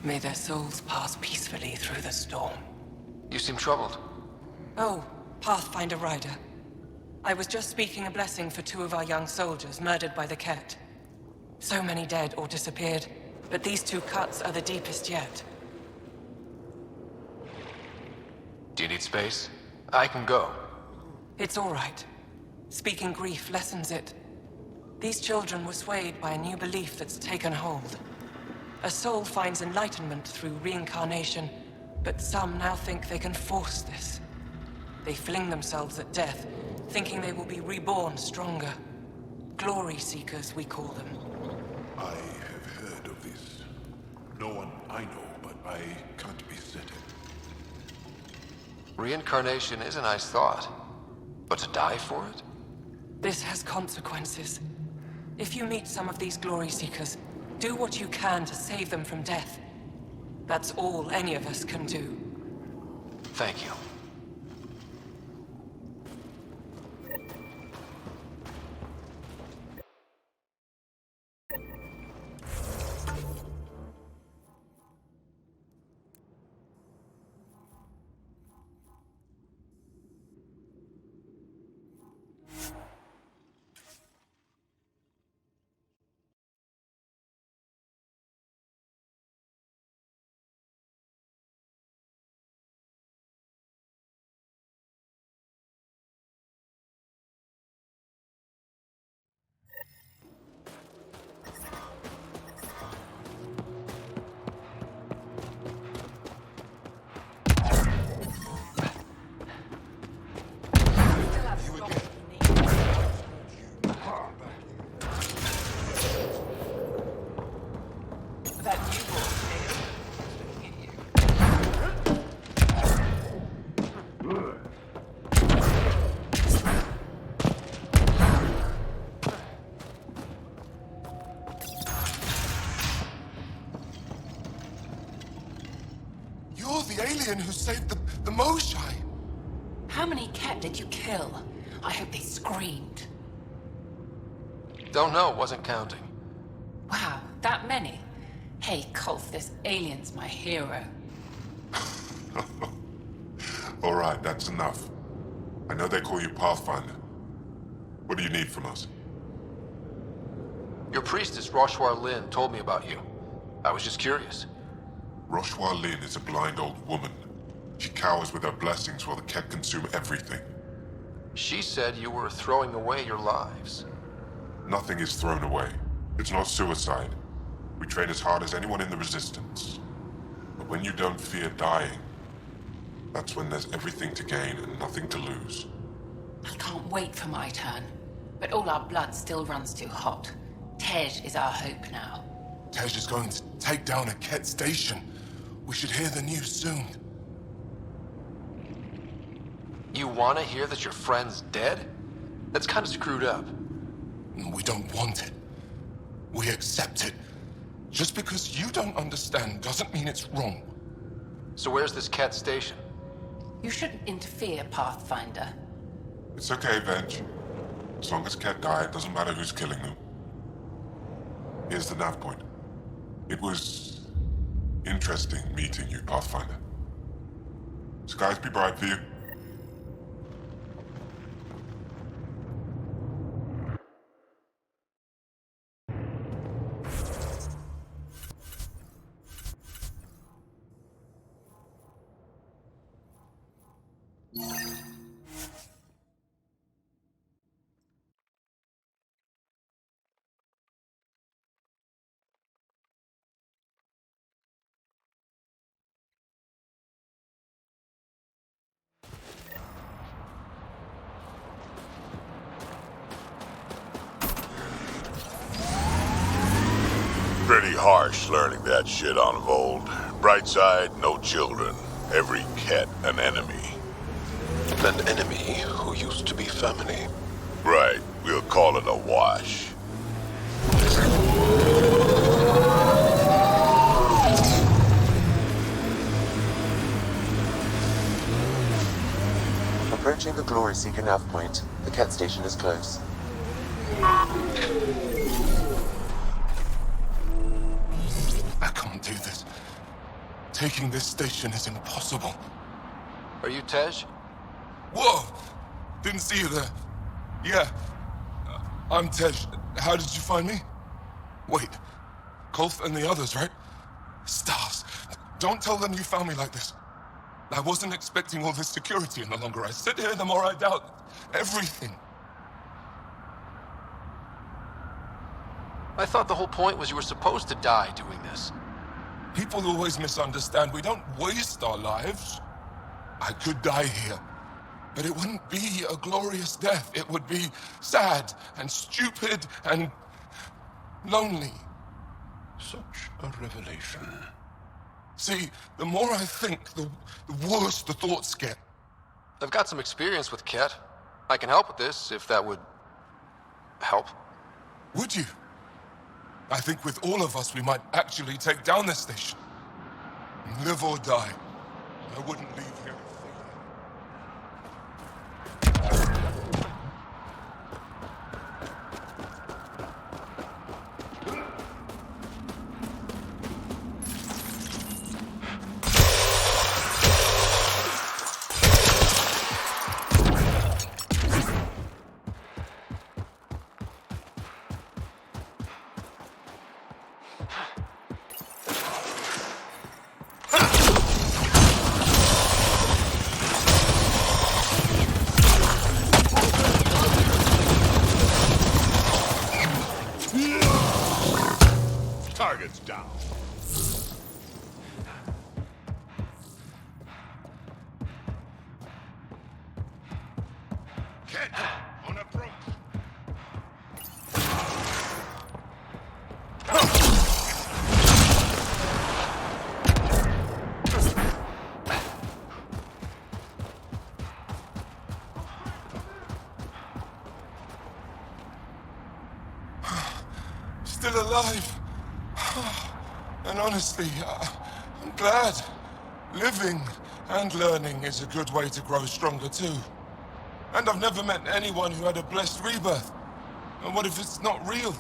May their souls pass peacefully through the storm. You seem troubled. Oh, Pathfinder Ryder. I was just speaking a blessing for 2 of our young soldiers murdered by the Kett. So many dead or disappeared, but these 2 cuts are the deepest yet. Do you need space? I can go. It's all right. Speaking grief lessens it. These children were swayed by a new belief that's taken hold. A soul finds enlightenment through reincarnation, but some now think they can force this. They fling themselves at death, thinking they will be reborn stronger. Glory seekers, we call them. I have heard of this. No one I know, but I can't be certain. Reincarnation is a nice thought, but to die for it? This has consequences. If you meet some of these glory seekers, do what you can to save them from death. That's all any of us can do. Thank you. Who saved the Moshai? How many Kett did you kill? I hope they screamed. Don't know, wasn't counting. Wow, that many? Hey, Kolf, this alien's my hero. All right, that's enough. I know they call you Pathfinder. What do you need from us? Your priestess, Roshwar Lin, told me about you. I was just curious. Roshwar Lin is a blind old woman. She cowers with her blessings while the Kett consume everything. She said you were throwing away your lives. Nothing is thrown away. It's not suicide. We train as hard as anyone in the Resistance. But when you don't fear dying, that's when there's everything to gain and nothing to lose. I can't wait for my turn. But all our blood still runs too hot. Tej is our hope now. Tej is going to take down a Kett station. We should hear the news soon. You want to hear that your friend's dead? That's kind of screwed up. We don't want it. We accept it. Just because you don't understand doesn't mean it's wrong. So where's this Kett station? You shouldn't interfere, Pathfinder. It's okay, Venge. As long as Kett die, it doesn't matter who's killing them. Here's the nav point. It was interesting meeting you, Pathfinder. Skies be bright for you. Pretty harsh learning that shit on Voeld. Bright side, no children. Every Kett an enemy. An enemy who used to be family. Right, we'll call it a wash. Approaching the Glory Seeker nav point. The Kett station is close. I can't do this. Taking this station is impossible. Are you Tej? Whoa! Didn't see you there. Yeah. I'm Tej. How did you find me? Wait. Kolf and the others, right? Stars. Don't tell them you found me like this. I wasn't expecting all this security, and the longer I sit here, the more I doubt everything. I thought the whole point was you were supposed to die doing this. People always misunderstand. We don't waste our lives. I could die here, but it wouldn't be a glorious death. It would be sad and stupid and lonely. Such a revelation. See, the more I think, the worse the thoughts get. I've got some experience with Kett. I can help with this, if that would... help. Would you? I think with all of us, we might actually take down this station. Live or die. I wouldn't leave here. Target's down. Kett, on approach. Still alive. And honestly, I'm glad. Living and learning is a good way to grow stronger too. And I've never met anyone who had a blessed rebirth. And what if it's not real?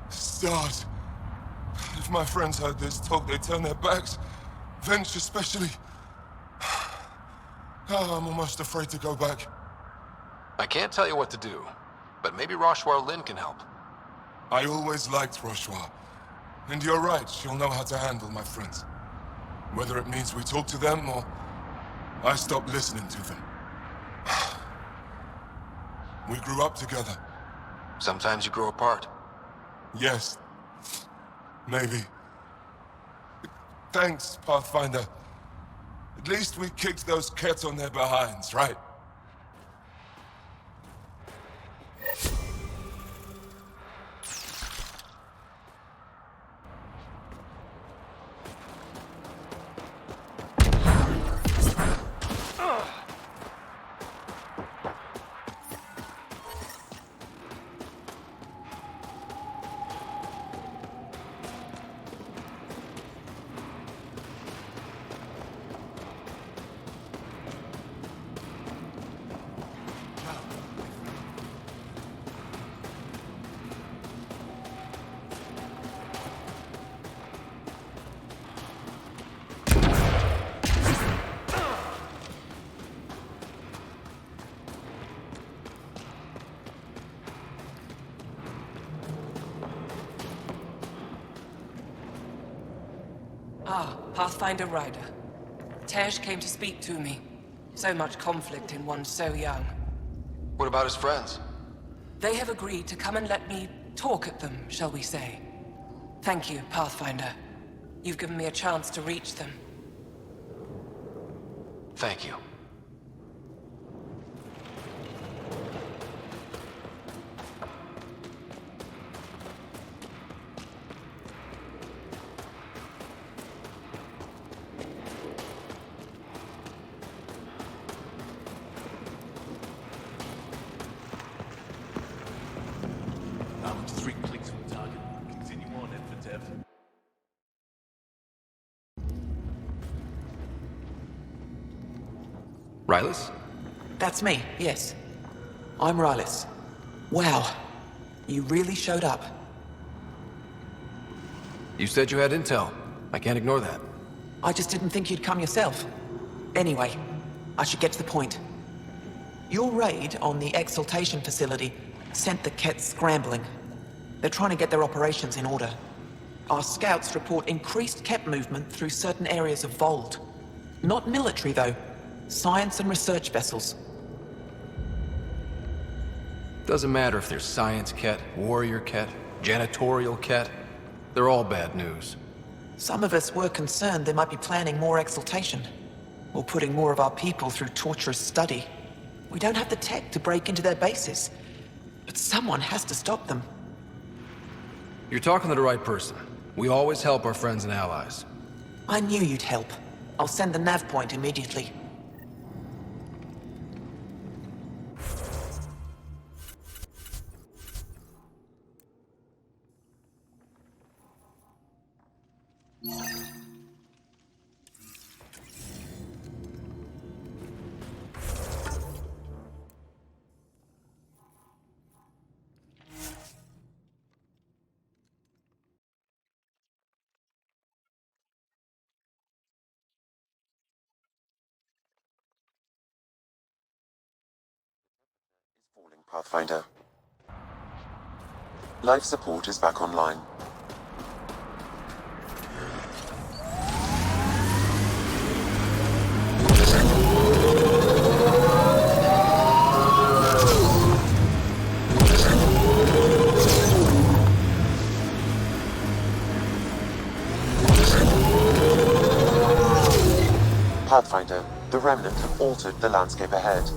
Stars. If my friends heard this talk, they'd turn their backs. Venture especially. Oh, I'm almost afraid to go back. I can't tell you what to do, but maybe Roshwar Lin can help. I always liked Roshwar. And you're right, she'll know how to handle my friends. Whether it means we talk to them or I stop listening to them. We grew up together. Sometimes you grow apart. Yes. Maybe. Thanks, Pathfinder. At least we kicked those Kett on their behinds, right? Ah, Pathfinder Ryder. Tej came to speak to me. So much conflict in one so young. What about his friends? They have agreed to come and let me talk at them, shall we say. Thank you, Pathfinder. You've given me a chance to reach them. Thank you. I'm 3 clicks from target. Continue on, Dev. Rylas? That's me, yes. I'm Rylas. Wow. You really showed up. You said you had intel. I can't ignore that. I just didn't think you'd come yourself. Anyway, I should get to the point. Your raid on the exaltation facility sent the Kett scrambling. They're trying to get their operations in order. Our scouts report increased Kett movement through certain areas of Voeld. Not military, though. Science and research vessels. Doesn't matter if there's science Kett, warrior Kett, janitorial Kett. They're all bad news. Some of us were concerned they might be planning more exaltation, or putting more of our people through torturous study. We don't have the tech to break into their bases, but someone has to stop them. You're talking to the right person. We always help our friends and allies. I knew you'd help. I'll send the nav point immediately. Falling Pathfinder. Life support is back online. Pathfinder, the Remnant have altered the landscape ahead.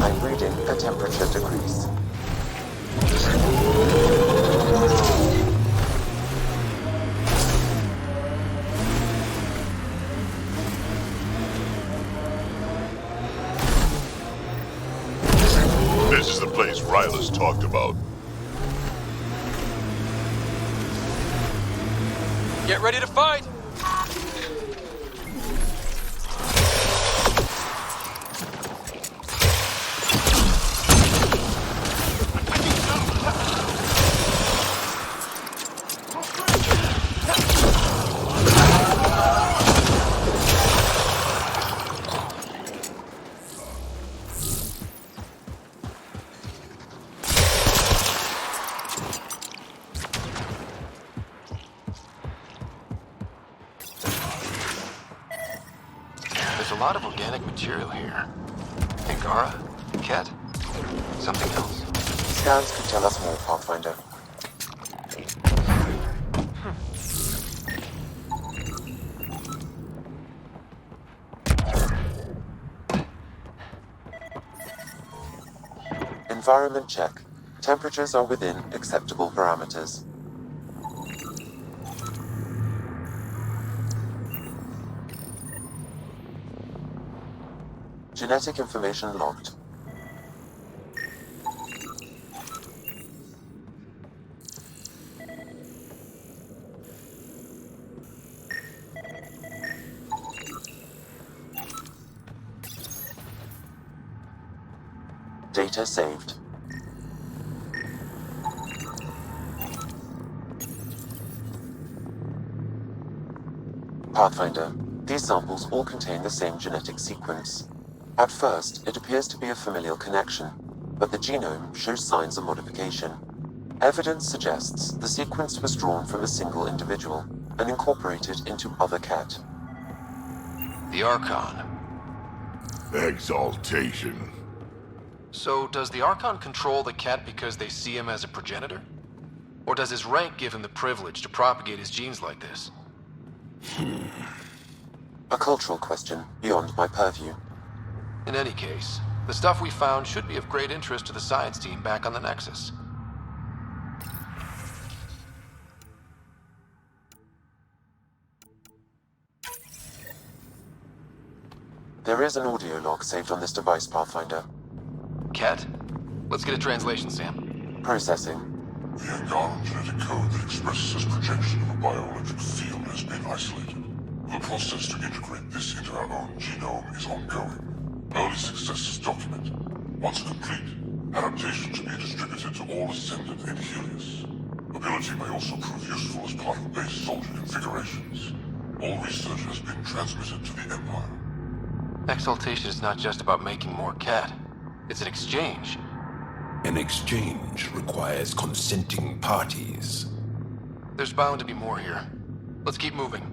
I'm reading a temperature decrease. This is the place Ryder's talked about. Get ready to fight! There's a lot of organic material here. Angara? Kett? Something else? Scans could tell us more, Pathfinder. Environment check. Temperatures are within acceptable parameters. Genetic information logged. Data saved. Pathfinder, these samples all contain the same genetic sequence. At first, it appears to be a familial connection, but the genome shows signs of modification. Evidence suggests the sequence was drawn from a single individual and incorporated into other Kett. The Archon. Exaltation. So, does the Archon control the Kett because they see him as a progenitor? Or does his rank give him the privilege to propagate his genes like this? A cultural question beyond my purview. In any case, the stuff we found should be of great interest to the science team back on the Nexus. There is an audio log saved on this device, Pathfinder. Kett? Let's get a translation, Sam. Processing. The Angara genetic code that expresses this projection of a bioelectric field has been isolated. The process to integrate this into our own genome is ongoing. Early successes documented. Once complete, adaptation should be distributed to all ascendant in Helios. Ability may also prove useful as part of base soldier configurations. All research has been transmitted to the Empire. Exaltation is not just about making more Kett. It's an exchange. An exchange requires consenting parties. There's bound to be more here. Let's keep moving.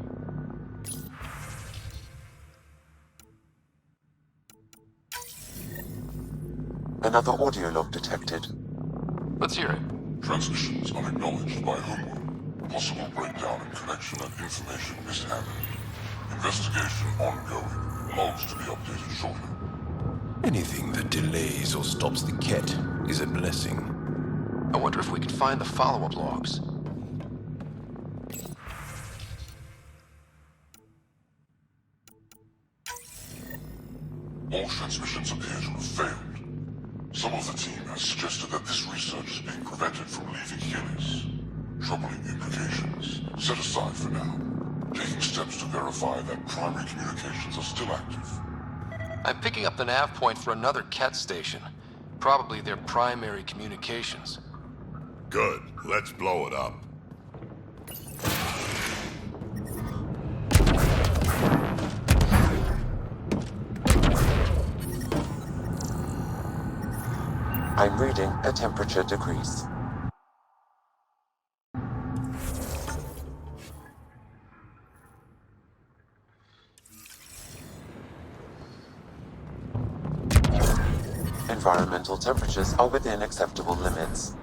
Another audio log detected. Let's hear it. Transmissions unacknowledged by Homeworld. Possible breakdown in connection and information mishandled. Investigation ongoing. Logs to be updated shortly. Anything that delays or stops the Kett is a blessing. I wonder if we can find the follow-up logs. All transmissions appear to have failed. Some of the team has suggested that this research is being prevented from leaving Helios. Troubling implications. Set aside for now. Taking steps to verify that primary communications are still active. I'm picking up the nav point for another Kett station. Probably their primary communications. Good. Let's blow it up. I'm reading a temperature decrease. Environmental temperatures are within acceptable limits.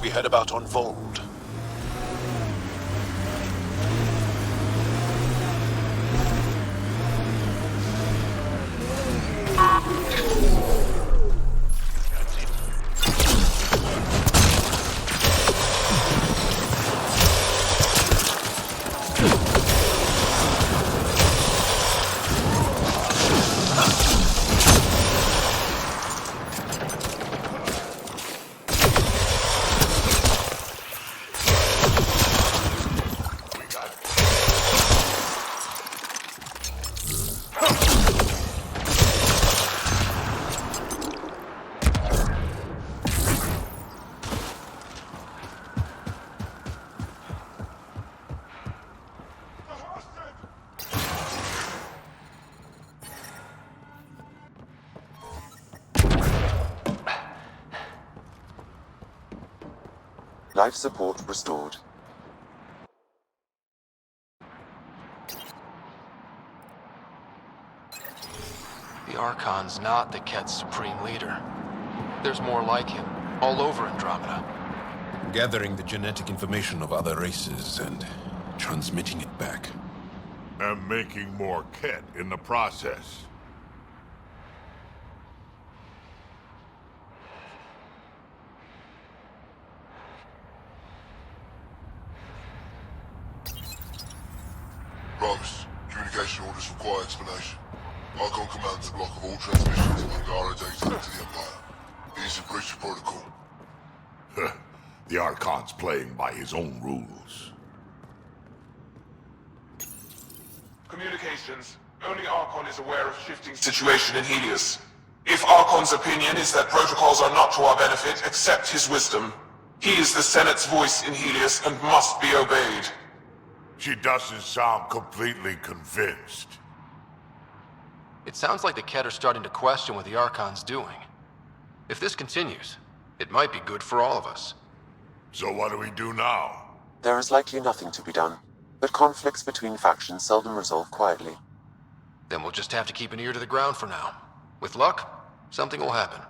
We heard about on Voeld. Life support restored. The the Archon's not the Kett's supreme leader. There's more like him, all over Andromeda. Gathering the genetic information of other races and transmitting it back. And making more Kett in the process. Rose, communication orders require explanation. Archon commands a block of all transmissions of Indagare data into the Empire. He's in breach of protocol. The Archon's playing by his own rules. Communications. Only Archon is aware of shifting situation in Helios. If Archon's opinion is that protocols are not to our benefit, accept his wisdom. He is the Senate's voice in Helios and must be obeyed. She doesn't sound completely convinced. It sounds like the Kett are starting to question what the Archon's doing. If this continues, it might be good for all of us. So what do we do now? There is likely nothing to be done, but conflicts between factions seldom resolve quietly. Then we'll just have to keep an ear to the ground for now. With luck, something will happen.